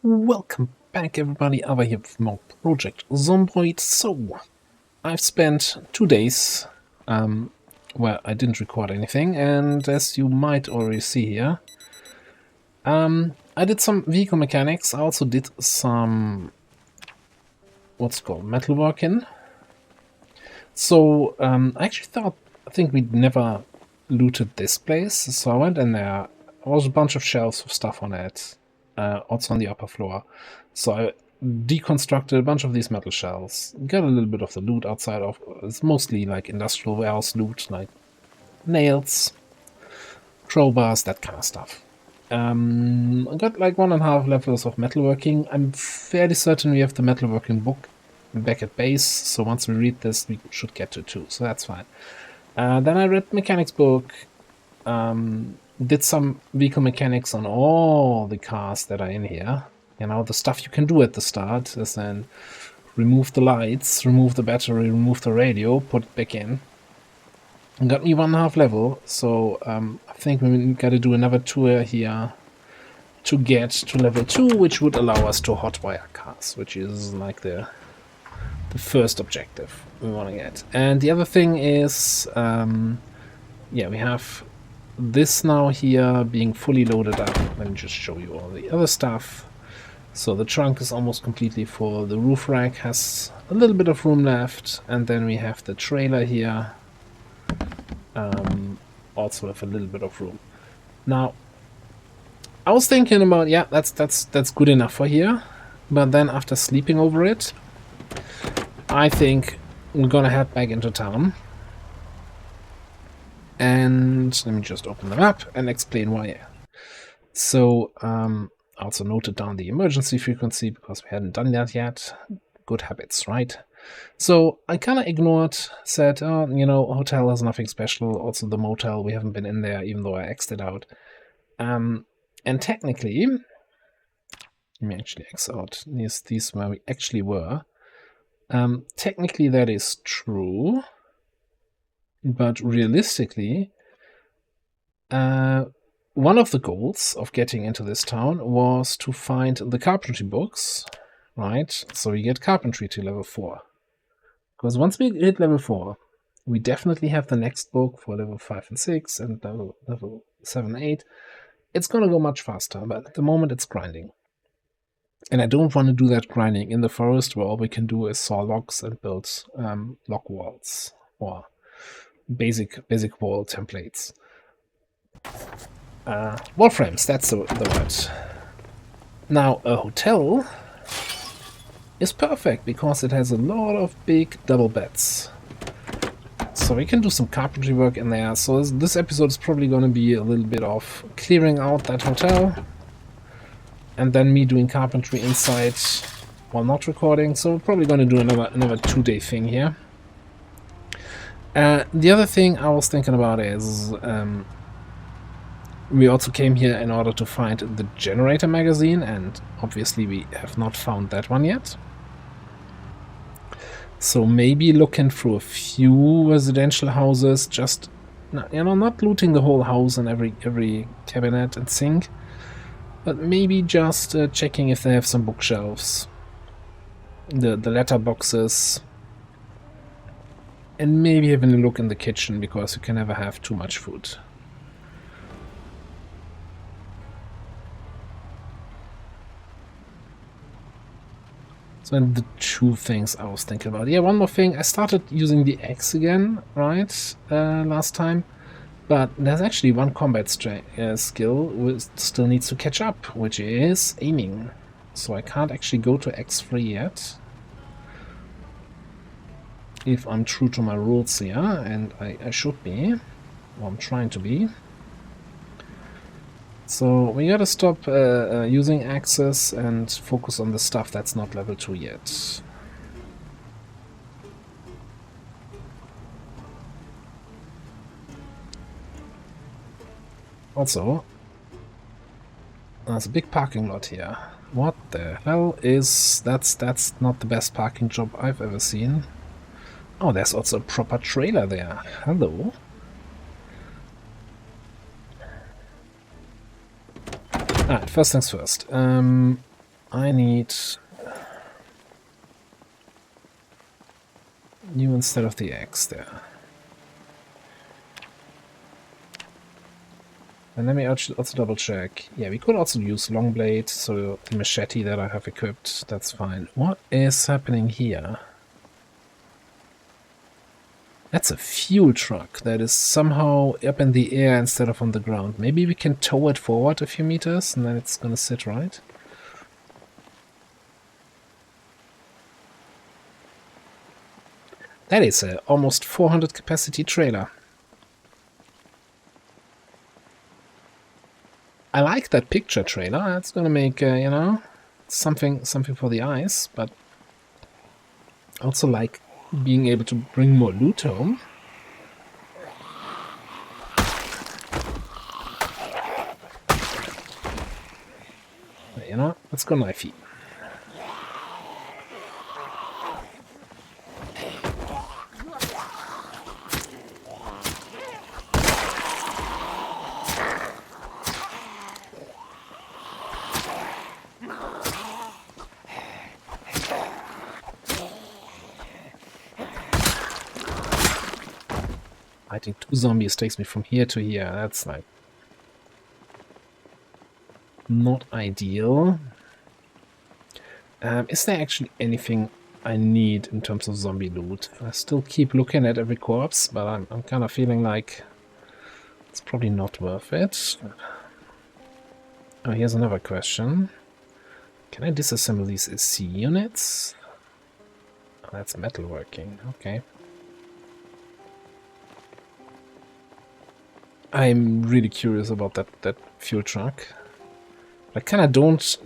Welcome back everybody, over here with more Project Zomboid. So, I've spent 2 days where I didn't record anything, and as you might already see here, I did some vehicle mechanics. I also did some, what's it called, metalworking. So, I think we'd never looted this place, so I went in there. There was a bunch of shelves with stuff on it. Also on the upper floor. So I deconstructed a bunch of these metal shells, got a little bit of the loot outside of, it's mostly like industrial warehouse loot, like nails, crowbars, that kind of stuff. I got like 1.5 levels of metalworking. I'm fairly certain we have the metalworking book back at base, so once we read this we should get to 2, so that's fine. Then I read mechanics book, did some vehicle mechanics on all the cars that are in here. You know, the stuff you can do at the start is then remove the lights, remove the battery, remove the radio, put it back in. And got me 1.5 level, so I think we gotta do another tour here to get to level 2, which would allow us to hotwire cars, which is like the first objective we want to get. And the other thing is, yeah, we have this now here being fully loaded up. Let me just show you all the other stuff. So the trunk is almost completely full, the roof rack has a little bit of room left, and then we have the trailer here, also with a little bit of room. Now, I was thinking about, yeah, that's good enough for here, but then after sleeping over it, I think we're gonna head back into town. And let me just open them up and explain why. So, I also noted down the emergency frequency because we hadn't done that yet. Good habits, right? So I kind of ignored, said, oh, you know, hotel has nothing special. Also the motel, we haven't been in there, even though I X'd it out. And technically, let me actually X out these where we actually were. Technically that is true. But realistically, one of the goals of getting into this town was to find the carpentry books, right? So we get carpentry to level 4. Because once we hit level 4, we definitely have the next book for level 5 and 6 and level 7 and 8. It's going to go much faster, but at the moment it's grinding. And I don't want to do that grinding in the forest where all we can do is saw logs and build log walls or basic wall templates. Wall frames, that's the word. Now a hotel is perfect because it has a lot of big double beds, so we can do some carpentry work in there. So this episode is probably going to be a little bit of clearing out that hotel and then me doing carpentry inside while not recording. So we're probably going to do another 2-day thing here. The other thing I was thinking about is we also came here in order to find the generator magazine, and obviously we have not found that one yet. So maybe looking through a few residential houses, just, you know, not looting the whole house and every cabinet and sink, but maybe just checking if they have some bookshelves, the letter boxes. And maybe having a look in the kitchen, because you can never have too much food. So then the 2 things I was thinking about. Yeah, one more thing. I started using the axe again, right, last time. But there's actually one combat skill which still needs to catch up, which is aiming. So I can't actually go to X3 yet, if I'm true to my rules here, and I should be, or I'm trying to be. So we gotta stop using axes and focus on the stuff that's not level 2 yet. Also, there's a big parking lot here. What the hell is... That's not the best parking job I've ever seen. Oh, there's also a proper trailer there. Hello. Alright, first things first. I need you instead of the X there. And let me also double check. Yeah, we could also use long blade, so the machete that I have equipped, that's fine. What is happening here? That's a fuel truck that is somehow up in the air instead of on the ground. Maybe we can tow it forward a few meters and then it's gonna sit right. That is a almost 400 capacity trailer. I like that picture trailer. That's gonna make, you know, something for the eyes, but I also like being able to bring more loot home. But, you know, let's go knifey. Fighting 2 zombies takes me from here to here. That's like not ideal. Is there actually anything I need in terms of zombie loot? I still keep looking at every corpse, but I'm kind of feeling like it's probably not worth it. Oh, here's another question. Can I disassemble these SC units? Oh, that's metalworking. Okay. I'm really curious about that fuel truck. I kind of don't...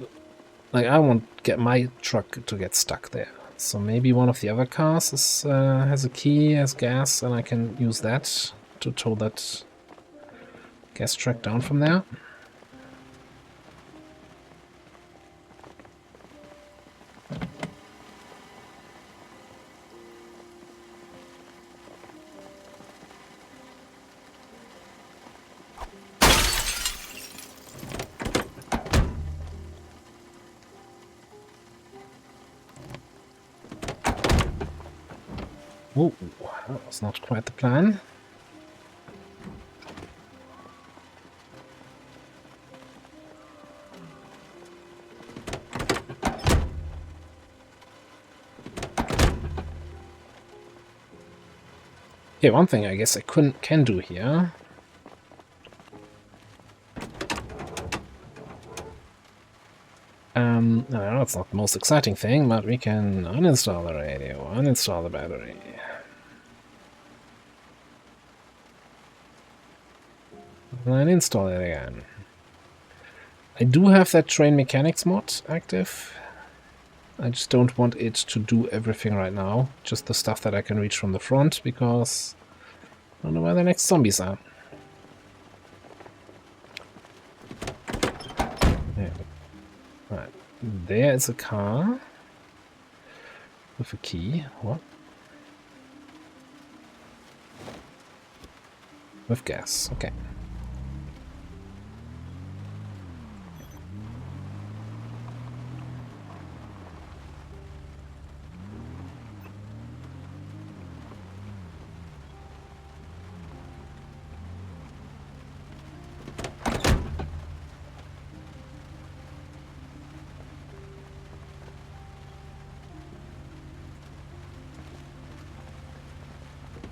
Like, I won't get my truck to get stuck there. So maybe one of the other cars is, has a key, has gas, and I can use that to tow that gas truck down from there. Oh, that was not quite the plan. Yeah, one thing I guess I can do here. I know it's not the most exciting thing, but we can uninstall the radio, uninstall the battery. And then install it again. I do have that train mechanics mod active. I just don't want it to do everything right now. Just the stuff that I can reach from the front, because I don't know where the next zombies are. Yeah. Right. There is a car with a key. What? With gas. Okay.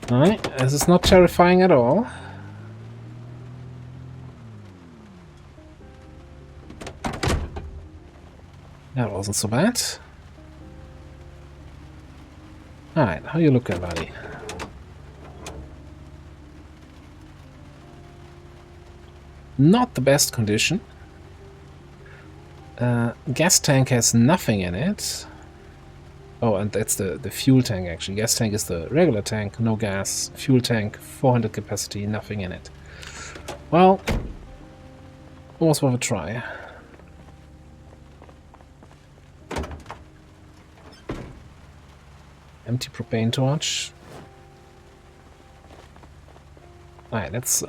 Alright, this is not terrifying at all. That wasn't so bad. Alright, how you looking, buddy? Not the best condition. Gas tank has nothing in it. Oh, and that's the fuel tank, actually. Gas tank is the regular tank, no gas. Fuel tank, 400 capacity, nothing in it. Well, almost worth a try. Empty propane torch. Alright, let's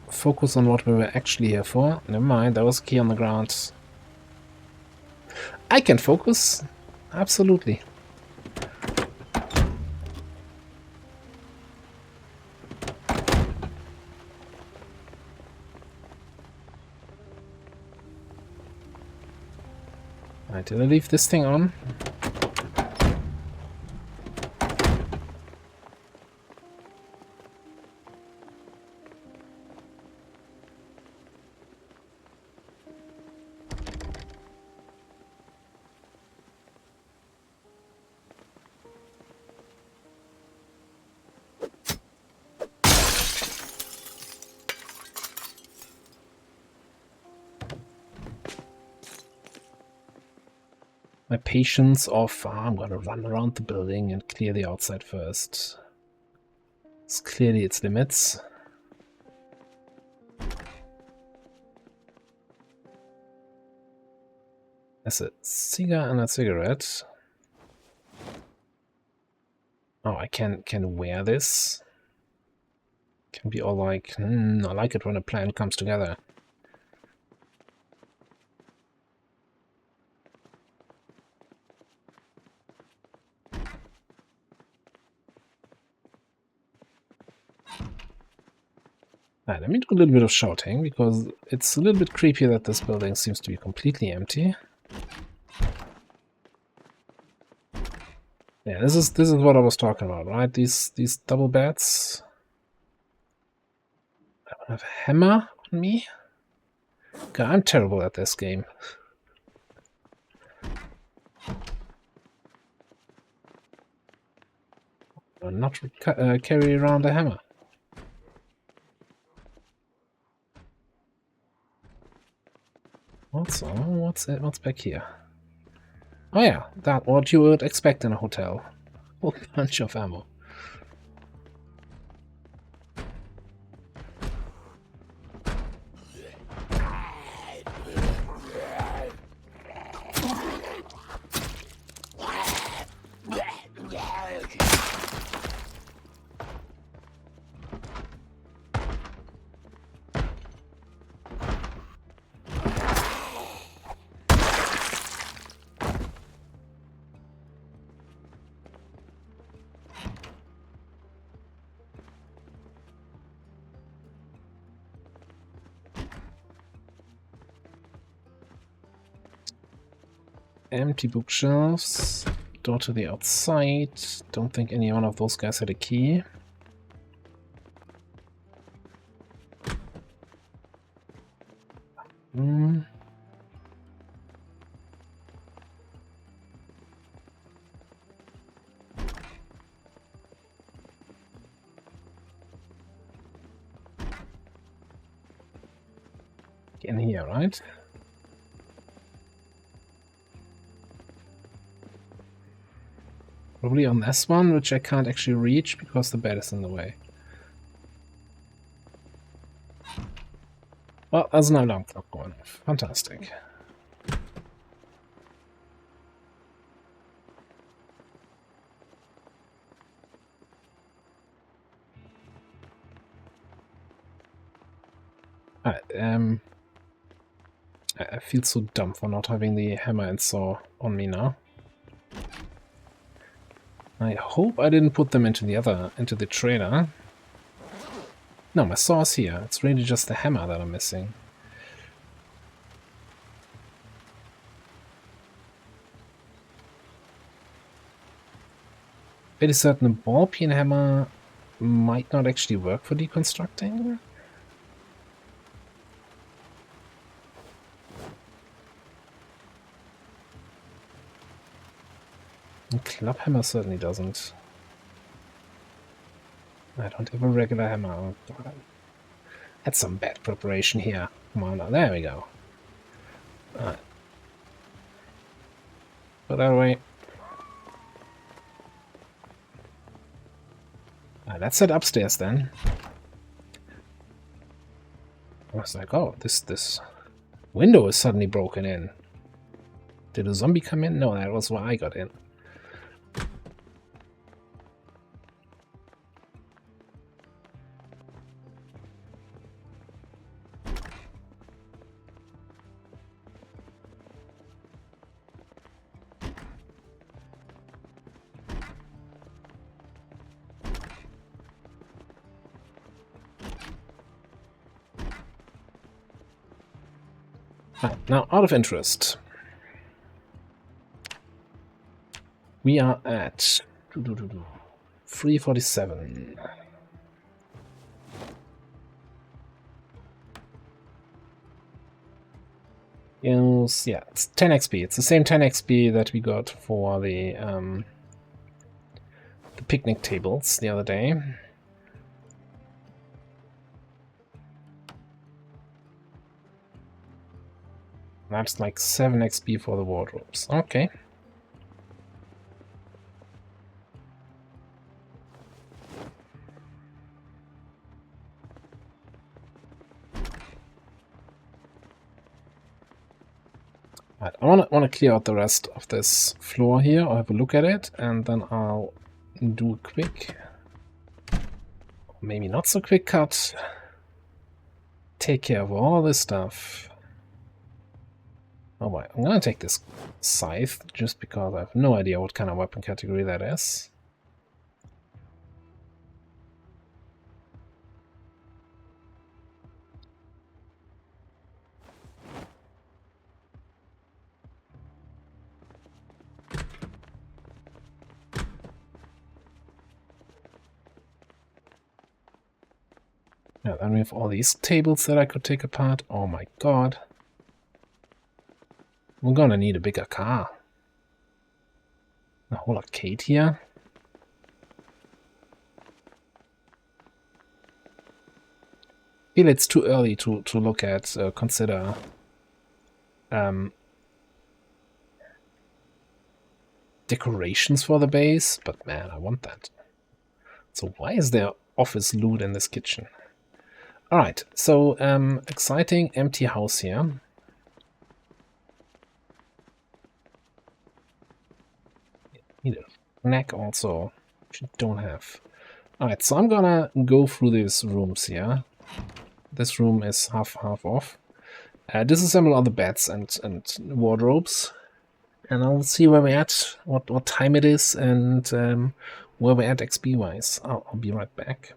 focus on what we were actually here for. Never mind, that was a key on the ground. I can focus. Absolutely. Alright, did I leave this thing on? My patience of I'm gonna run around the building and clear the outside first. It's clearly its limits. There's a cigar and a cigarette. Oh, I can wear this. Can be all like, I like it when a plan comes together. Alright, let me do a little bit of shouting, because it's a little bit creepy that this building seems to be completely empty. Yeah, this is what I was talking about, right? These double beds. I don't have a hammer on me. God, I'm terrible at this game. I'll not carry around a hammer. What's back here? Oh yeah, that what you would expect in a hotel. A bunch of ammo. Empty bookshelves. Door to the outside. Don't think any one of those guys had a key. In here, right? Probably on this one, which I can't actually reach because the bed is in the way. Well, there's an alarm clock going. Fantastic. Alright, I feel so dumb for not having the hammer and saw on me now. I hope I didn't put them into the trailer. No, my saw is here. It's really just the hammer that I'm missing. Pretty certain a ball peen hammer might not actually work for deconstructing. A club hammer certainly doesn't. I don't have a regular hammer. Oh, God. That's some bad preparation here. Come on, now. There we go. Alright. Put that away. Let's head upstairs then. I was like, oh, this window is suddenly broken in. Did a zombie come in? No, that was where I got in. Right, now, out of interest, we are at 347. Yes, yeah, it's 10 XP. It's the same 10 XP that we got for the picnic tables the other day. That's like 7 XP for the wardrobes. Okay. Right, I wanna clear out the rest of this floor here. I'll have a look at it, and then I'll do a quick, maybe not so quick cut. Take care of all this stuff. Oh boy, I'm gonna take this scythe just because I have no idea what kind of weapon category that is. Yeah, then we have all these tables that I could take apart. Oh my god. We're gonna need a bigger car. A whole arcade here. I feel it's too early to look at, consider decorations for the base, but man, I want that. So why is there office loot in this kitchen? Alright, so exciting empty house here. Need a snack also, which I don't have. Alright, so I'm gonna go through these rooms here. This room is half off. Disassemble all the beds and wardrobes. And I'll see where we're at, what time it is, and where we're at XP-wise. I'll be right back.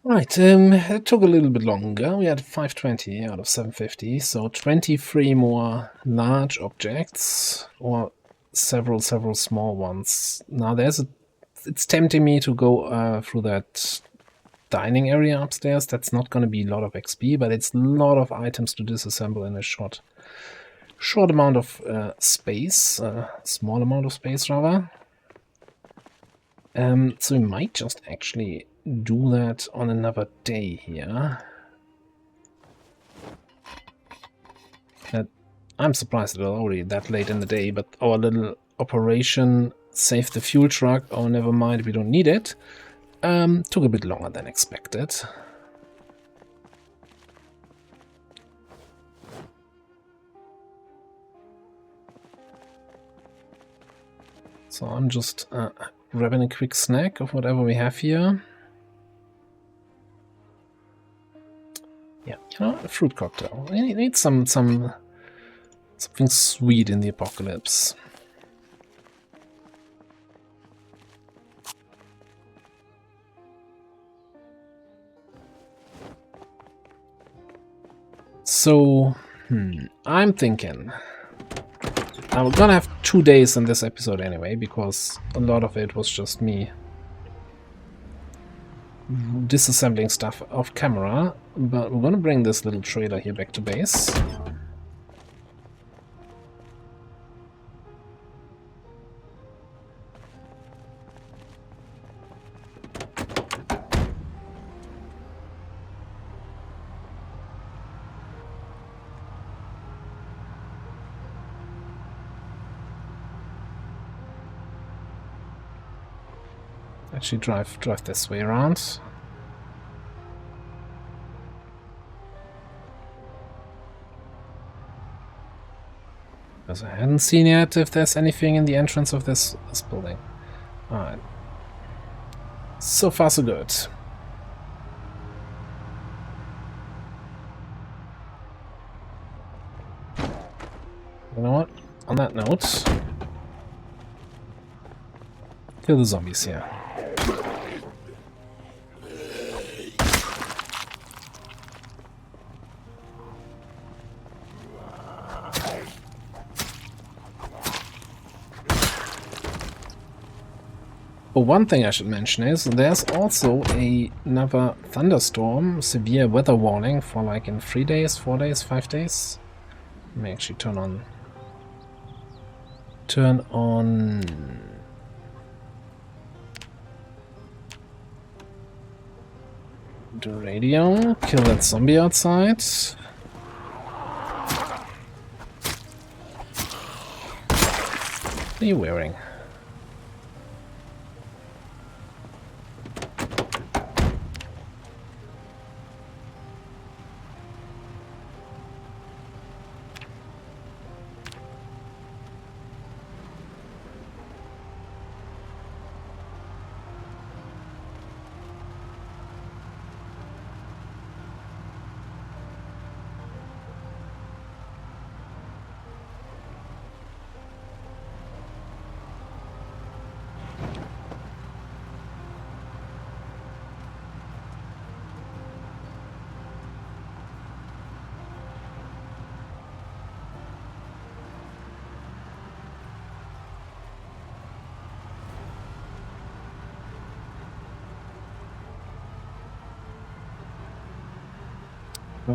Right, it took a little bit longer. We had 520 out of 750, so 23 more large objects, or several small ones. Now it's tempting me to go through that dining area upstairs. That's not going to be a lot of XP, but it's a lot of items to disassemble in a short amount of space, small amount of space rather. So we might just actually do that on another day here. I'm surprised it's already that late in the day, but our little operation save the fuel truck, oh never mind, we don't need it, took a bit longer than expected. So I'm just grabbing a quick snack of whatever we have here. Yeah, you know, a fruit cocktail. We need something sweet in the apocalypse. So, I'm thinking I'm gonna have 2 days in this episode anyway, because a lot of it was just me disassembling stuff off camera, but we're gonna bring this little trailer here back to base. Actually drive this way around. Because I hadn't seen yet if there's anything in the entrance of this building. Alright. So far so good. You know what? On that note, kill the zombies here. Oh, one thing I should mention is there's also another thunderstorm, severe weather warning for like in 3 days, 4 days, 5 days. Let me actually turn on the radio, kill that zombie outside. What are you wearing?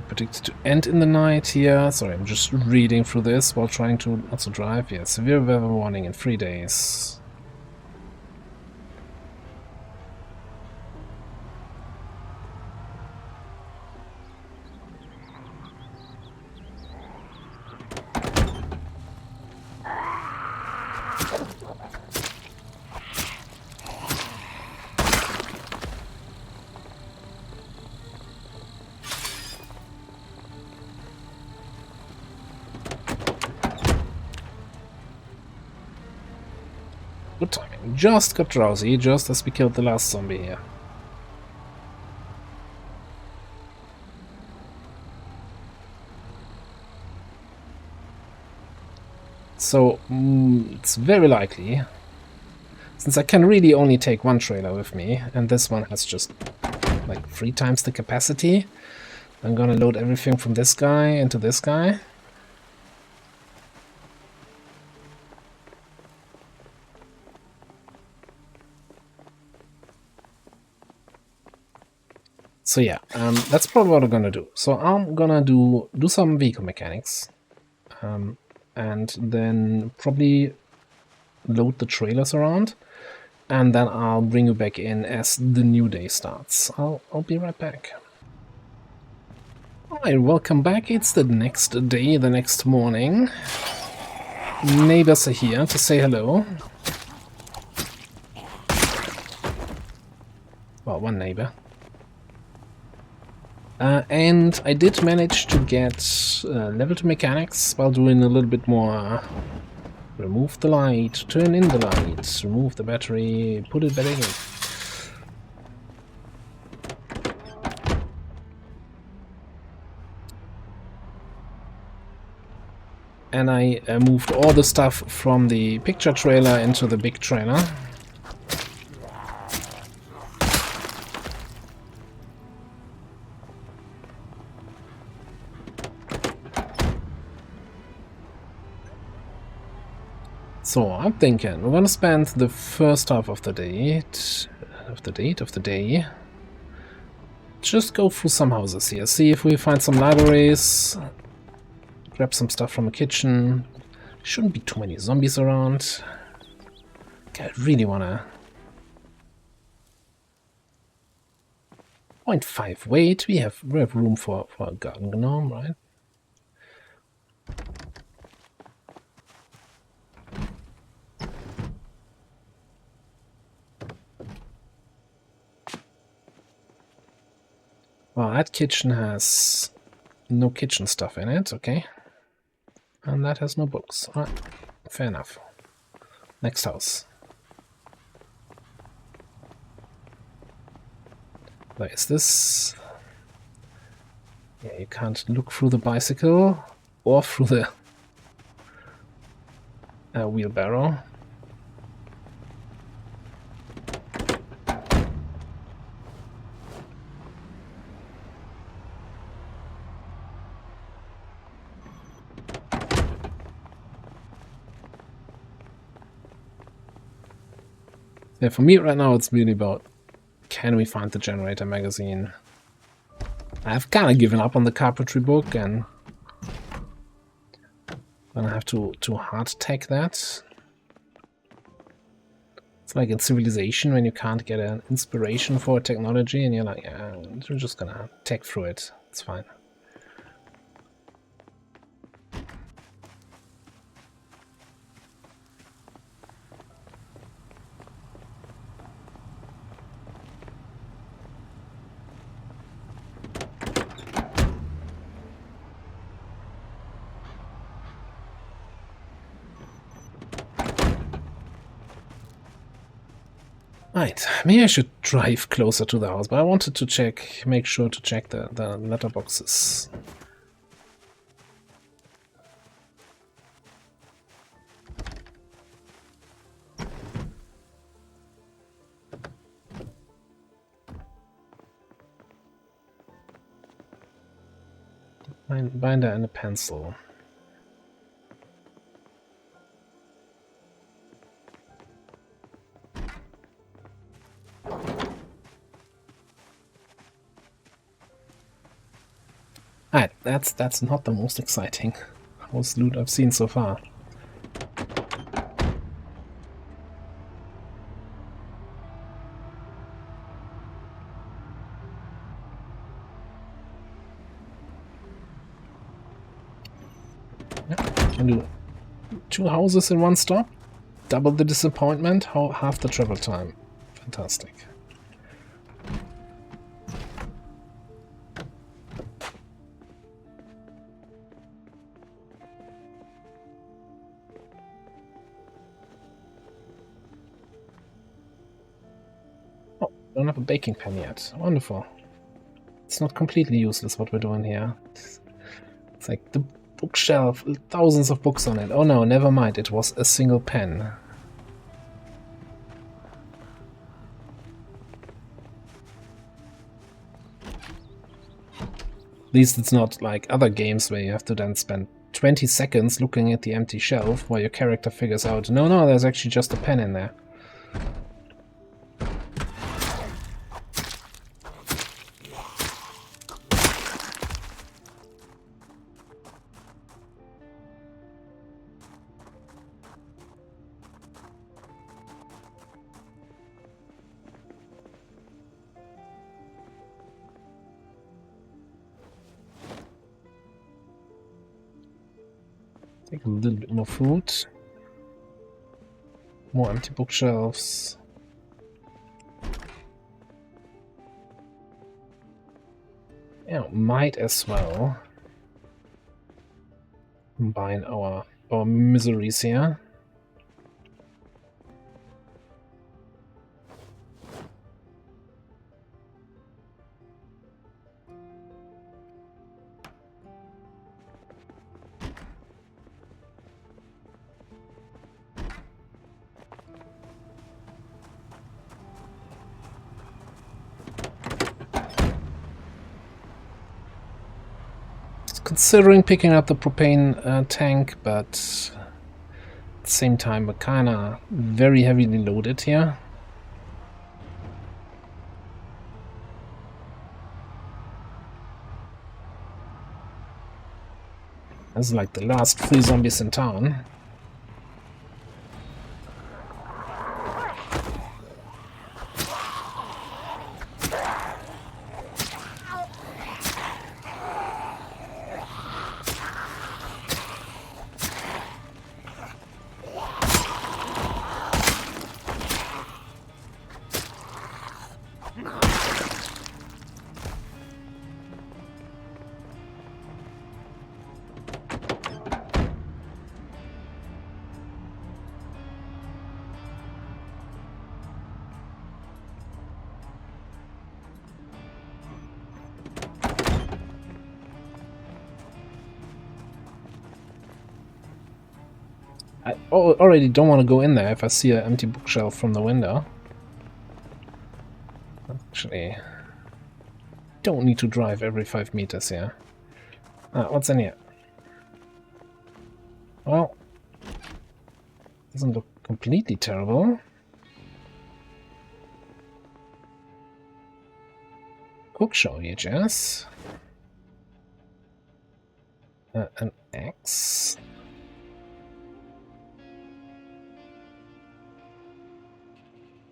Predicted to end in the night here. Sorry, I'm just reading through this while trying to also drive. Yeah, severe weather warning in 3 days. Good timing. Just got drowsy, just as we killed the last zombie here. So, it's very likely, since I can really only take one trailer with me, and this one has just like 3 times the capacity, I'm gonna load everything from this guy into this guy. So yeah, that's probably what I'm gonna do. So I'm gonna do some vehicle mechanics, and then probably load the trailers around, and then I'll bring you back in as the new day starts. I'll be right back. Alright, welcome back. It's the next day, the next morning. Neighbors are here to say hello. Well, one neighbor. And I did manage to get level 2 mechanics while doing a little bit more. Remove the light, turn in the light, remove the battery, put it back in. And I moved all the stuff from the picture trailer into the big trailer. So I'm thinking we're gonna spend the first half of the day, just go through some houses here, see if we find some libraries, grab some stuff from the kitchen. Shouldn't be too many zombies around. Okay, I really wanna. 0.5 weight. We have room for a garden gnome, right? Well, that kitchen has no kitchen stuff in it, okay. And that has no books. All right, fair enough. Next house. Where is this? Yeah, you can't look through the bicycle or through the wheelbarrow. Yeah, for me right now, it's really about, can we find the generator magazine? I've kind of given up on the carpentry book, and then I have to hard tech that. It's like in Civilization when you can't get an inspiration for a technology, and you're like, yeah, you're just gonna tech through it. It's fine. Right, maybe I should drive closer to the house, but I wanted to make sure to check the letterboxes. Binder and a pencil. Alright, that's not the most exciting house loot I've seen so far. Yeah, can do 2 houses in 1 stop, double the disappointment, half the travel time. Fantastic. Oh, don't have a baking pan yet. Wonderful. It's not completely useless what we're doing here. It's like the bookshelf, thousands of books on it. Oh no, never mind, it was a single pen. At least it's not like other games where you have to then spend 20 seconds looking at the empty shelf while your character figures out, no, there's actually just a pen in there. Take a little bit more food. More empty bookshelves. Yeah, might as well combine our miseries here. Considering picking up the propane tank, but at the same time we're kinda very heavily loaded here. This is like the last 3 zombies in town. I already don't want to go in there if I see an empty bookshelf from the window. Actually, don't need to drive every 5 meters here. What's in here? Well, doesn't look completely terrible. Cookshaw VHS. An axe.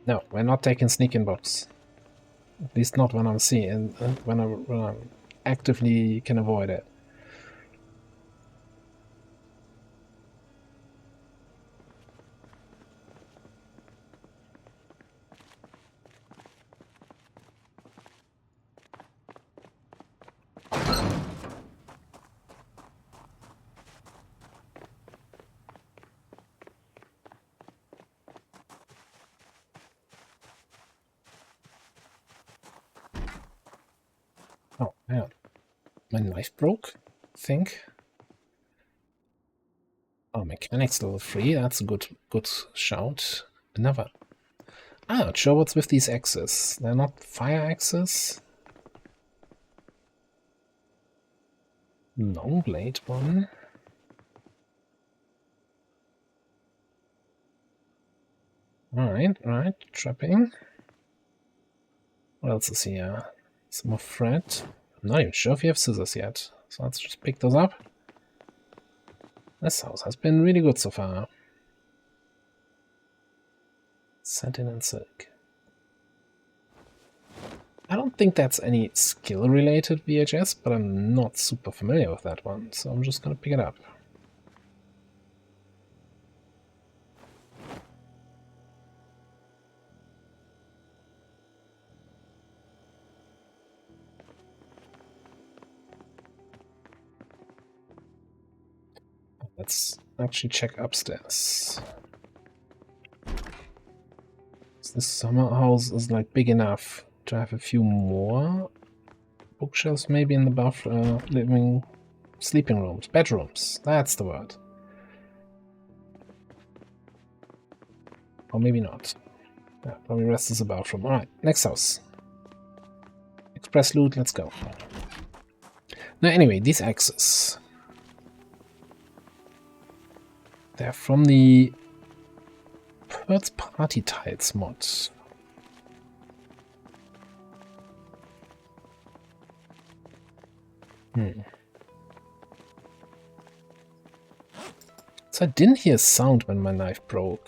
No, we're not taking sneak-in box. At least not when I'm seeing, when I actively can avoid it. Oh, yeah. My knife broke, I think. Oh, mechanics level 3, that's a good shout. Another. Ah, sure, what's with these axes? They're not fire axes? Long blade one. Alright, trapping. What else is here? Some more thread. I'm not even sure if you have scissors yet, so let's just pick those up. This house has been really good so far. Satin and silk. I don't think that's any skill-related VHS, but I'm not super familiar with that one, so I'm just gonna pick it up. Let's actually check upstairs. So this summer house is like big enough to have a few more bookshelves, maybe in the sleeping rooms, bedrooms. That's the word. Or maybe not. Yeah, probably rest is a bathroom. All right, next house. Express loot. Let's go. Now, anyway, these axes. They're from the Perth Party Tiles mod. So I didn't hear a sound when my knife broke.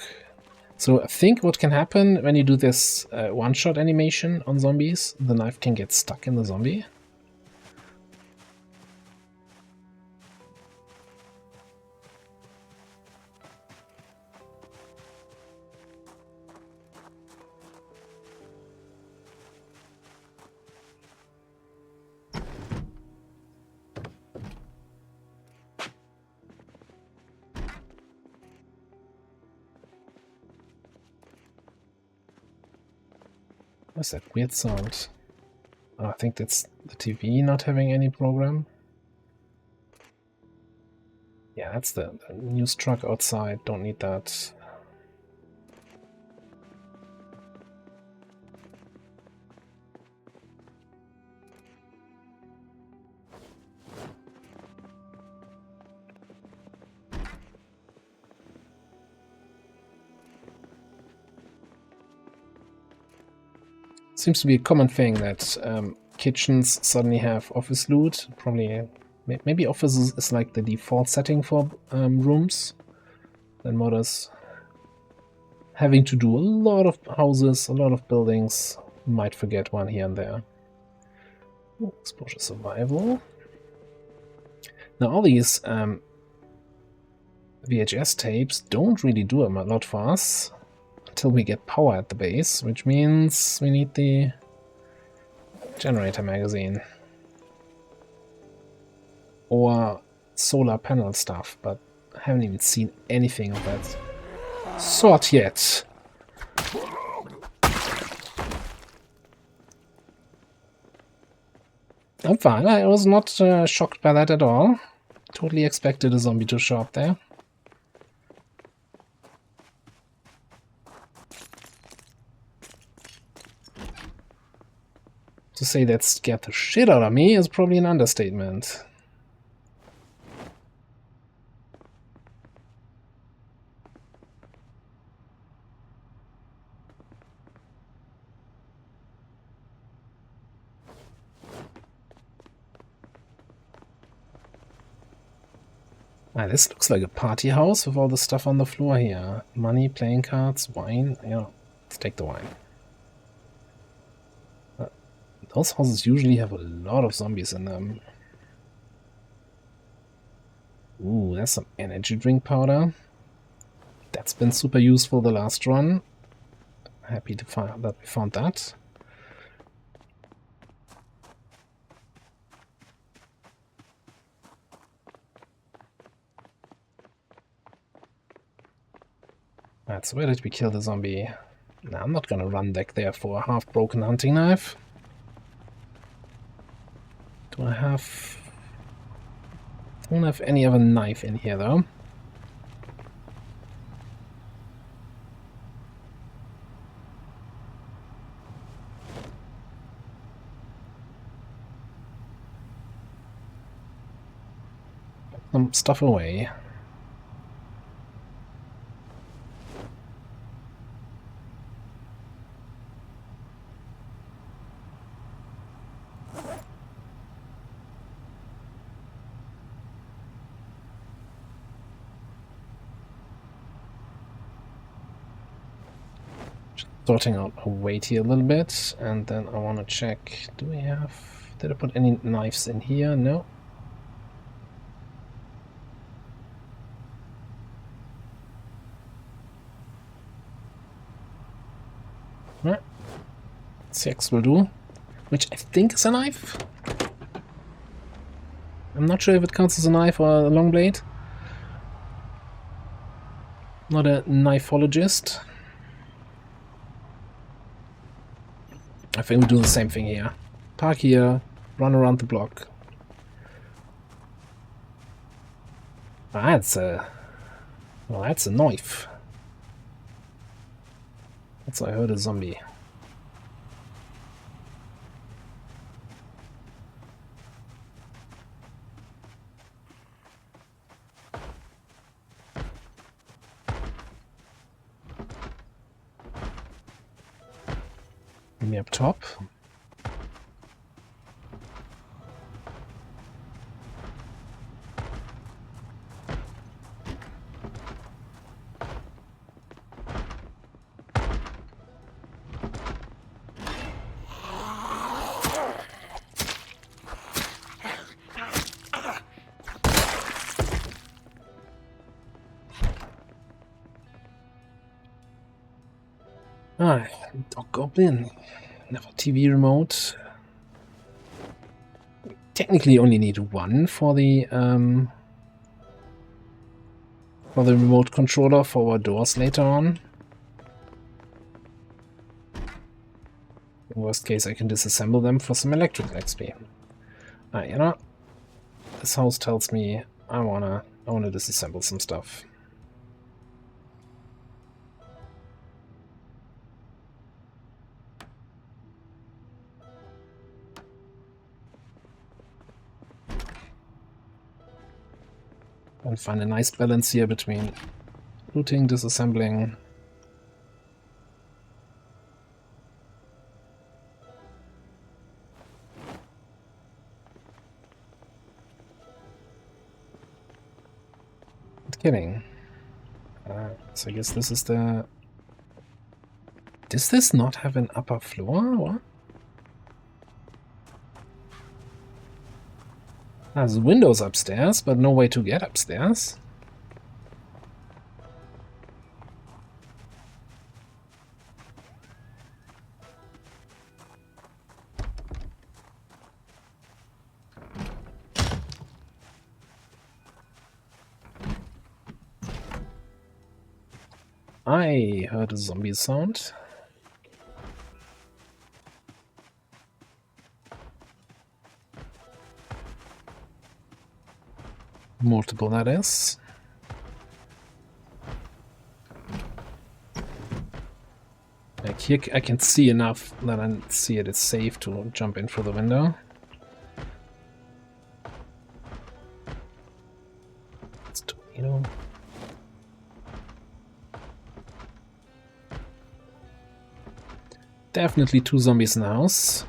So I think what can happen when you do this one-shot animation on zombies, the knife can get stuck in the zombie. What's that weird sound? Oh, I think that's the TV not having any program. Yeah, that's the news truck outside. Don't need that. Seems to be a common thing that kitchens suddenly have office loot. Probably, maybe office is like the default setting for rooms. Then modders having to do a lot of houses, a lot of buildings, might forget one here and there. Ooh, exposure survival. Now all these VHS tapes don't really do a lot for us until we get power at the base, which means we need the generator magazine or solar panel stuff, but I haven't even seen anything of that sort yet. I'm fine. I was not shocked by that at all. Totally expected a zombie to show up there. To say that scared the shit out of me is probably an understatement. Ah, this looks like a party house with all the stuff on the floor here. Money, playing cards, wine. Yeah, let's take the wine. Those houses usually have a lot of zombies in them. Ooh, that's some energy drink powder. That's been super useful the last run. Happy to find that we found that. Right, so where did we kill the zombie? Nah, I'm not gonna run back there for a half-broken hunting knife. Do I have... don't have any other knife in here, though. Put some stuff away. Sorting out my weight here a little bit, and then I want to check, do we have... did I put any knives in here? No. Right. 6 will do, which I think is a knife. I'm not sure if it counts as a knife or a long blade. Not a knifeologist. I think we do the same thing here. Park here, run around the block. That's a... well, that's a knife. That's I heard a zombie. Me up top. Ah, dog goblin. Another TV remote. Technically only need one for the remote controller for our doors later on. In worst case, I can disassemble them for some electrical XP. You know, this house tells me I wanna disassemble some stuff. And find a nice balance here between looting, disassembling. And killing. So I guess this is the... does this not have an upper floor? What? There's windows upstairs, but no way to get upstairs. I heard a zombie sound. Multiple, that is. Like here I can see enough that I see it is safe to jump in through the window. It's tornado. Definitely 2 zombies in the house.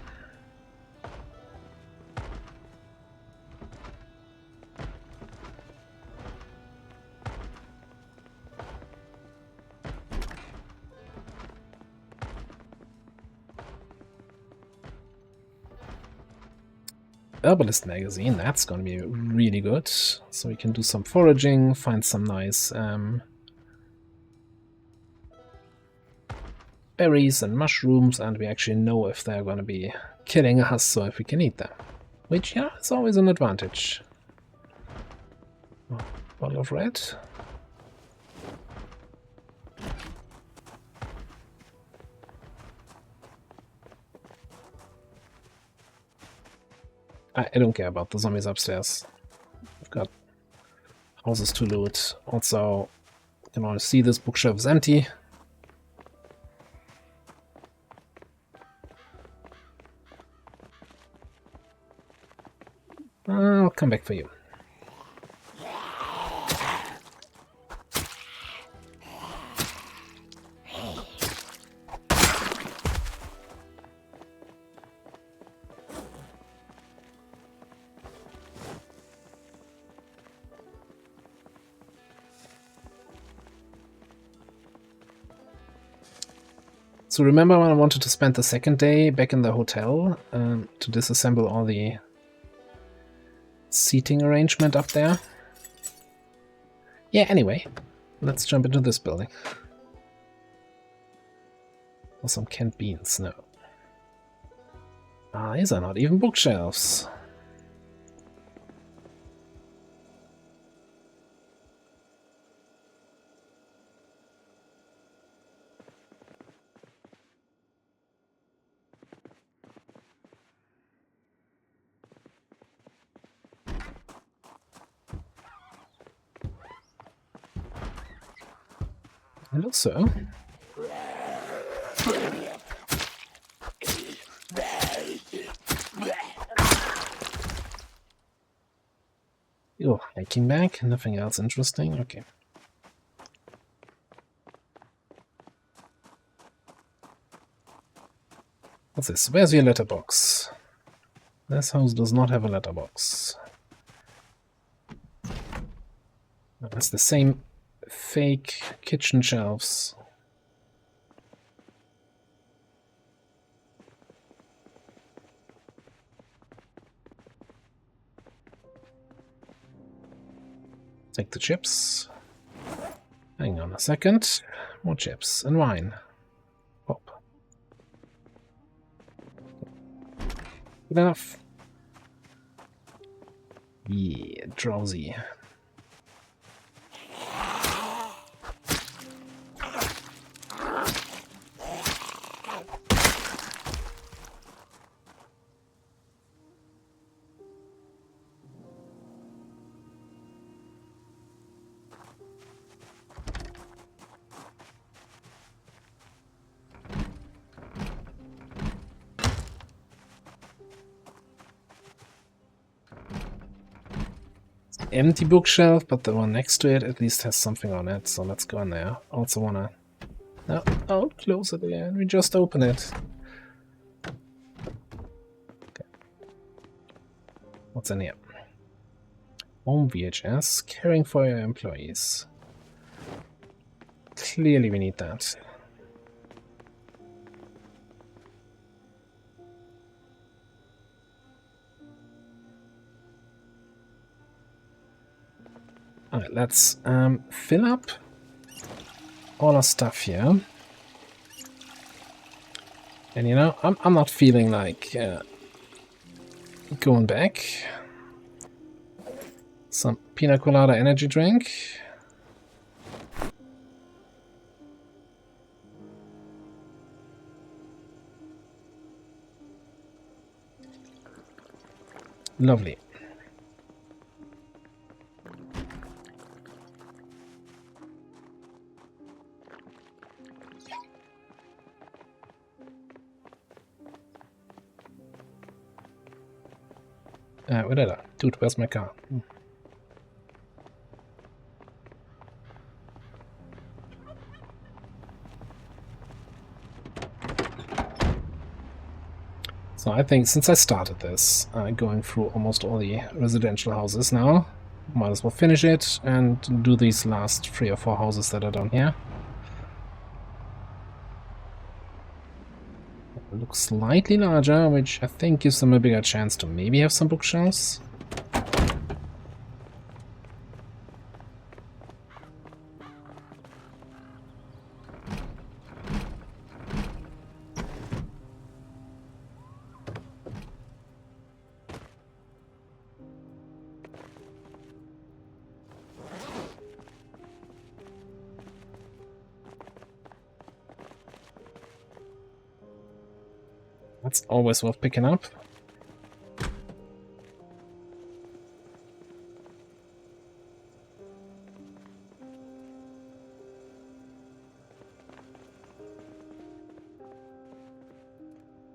herbalist magazine. That's going to be really good. So we can do some foraging, find some nice berries and mushrooms, and we actually know if they're going to be killing us, so if we can eat them. Which, yeah, is always an advantage. Oh, bottle of red. I don't care about the zombies upstairs. I've got houses to loot. Also, you can always see this bookshelf is empty. I'll come back for you. So remember when I wanted to spend the second day back in the hotel to disassemble all the seating arrangement up there? Yeah, anyway, let's jump into this building. Or some canned beans, no. Ah, these are not even bookshelves. Hello, sir. Oh, hiking back. Nothing else interesting. Okay. What's this? Where's your letterbox? This house does not have a letterbox. It's the same fake kitchen shelves. Take the chips. Hang on a second. More chips and wine. Pop. Good enough. Yeah, drowsy. Empty bookshelf, but the one next to it at least has something on it, so let's go in there. Also wanna... No, I'll close it again. We just open it. Okay. What's in here? Home VHS, caring for your employees. Clearly we need that. Alright, let's fill up all our stuff here. And you know, I'm not feeling like going back. Some pina colada energy drink. Lovely. Where did I? Dude, where's my car? So I think since I started this, going through almost all the residential houses now, might as well finish it and do these last 3 or 4 houses that are down here. look slightly larger, which I think gives them a bigger chance to maybe have some bookshelves. That's always worth picking up.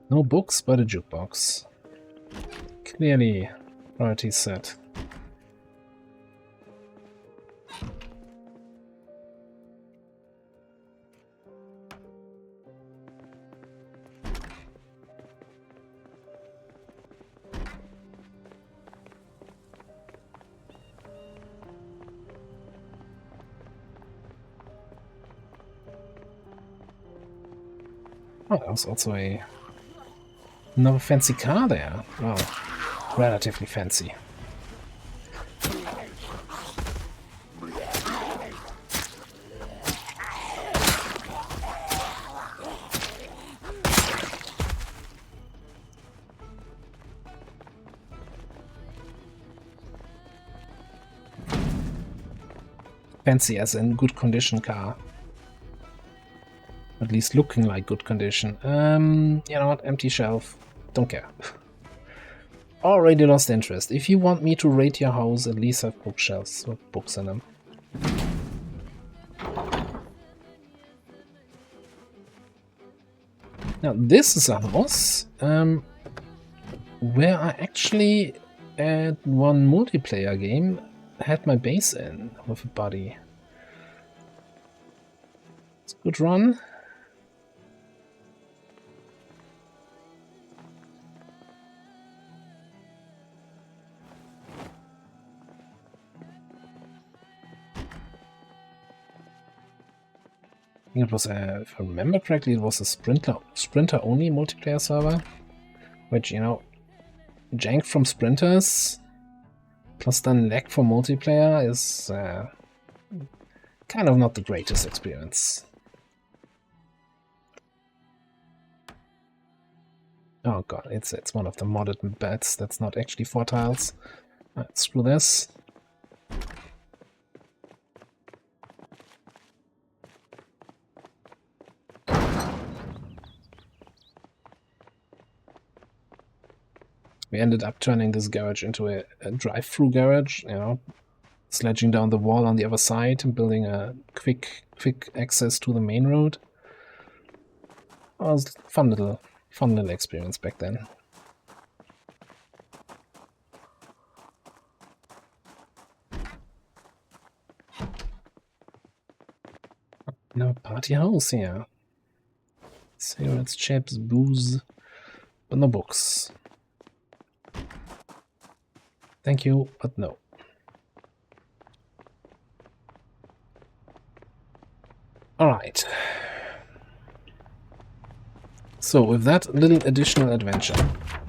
No books, but a jukebox. Clearly, priorities set. Oh, there's also another fancy car there. Wow, relatively fancy. Fancy as in good condition car. At least looking like good condition. You know what? Empty shelf. Don't care. Already lost interest. If you want me to rate your house, at least have bookshelves with books in them. Now this is a house where I actually at one multiplayer game had my base in with a buddy. It's a good run. I think it was if I remember correctly, it was a sprinter only multiplayer server, which, you know, jank from sprinters plus then lag for multiplayer is kind of not the greatest experience. Oh god, it's one of the modded beds that's not actually 4 tiles. Screw this. We ended up turning this garage into a drive-through garage, you know, sledging down the wall on the other side and building a quick access to the main road. Oh, it was a fun little experience back then. No party house here. Cigarettes, chips, booze, but no books. Thank you, but no. Alright. So with that little additional adventure,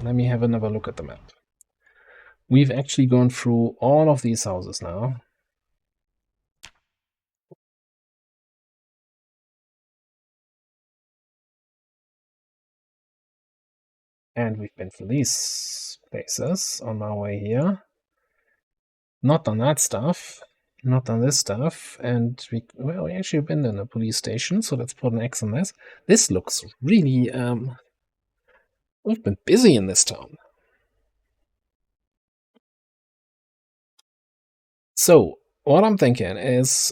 let me have another look at the map. We've actually gone through all of these houses now. And we've been through these places on our way here. Not on that stuff, not on this stuff, and we actually been in a police station, so let's put an X on this. This looks really, we've been busy in this town. So, what I'm thinking is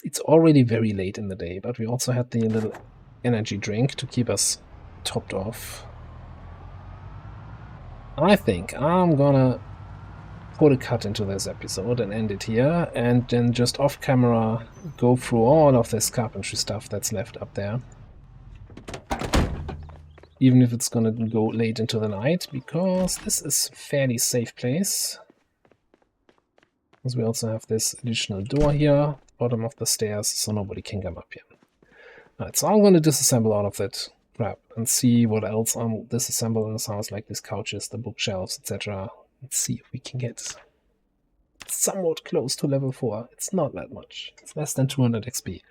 it's already very late in the day, but we also had the little energy drink to keep us topped off. I think I'm gonna put a cut into this episode and end it here, and then just off camera go through all of this carpentry stuff that's left up there. Even if it's gonna go late into the night, because this is a fairly safe place. Because we also have this additional door here bottom of the stairs so nobody can come up here. Alright, so I'm going to disassemble all of that crap and see what else I'm disassembling in this house, like these couches, the bookshelves, etc. Let's see if we can get somewhat close to level 4. It's not that much. It's less than 200 XP.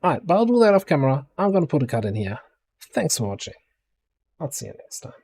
Alright, but I'll do that off camera. I'm going to put a cut in here. Thanks for watching. I'll see you next time.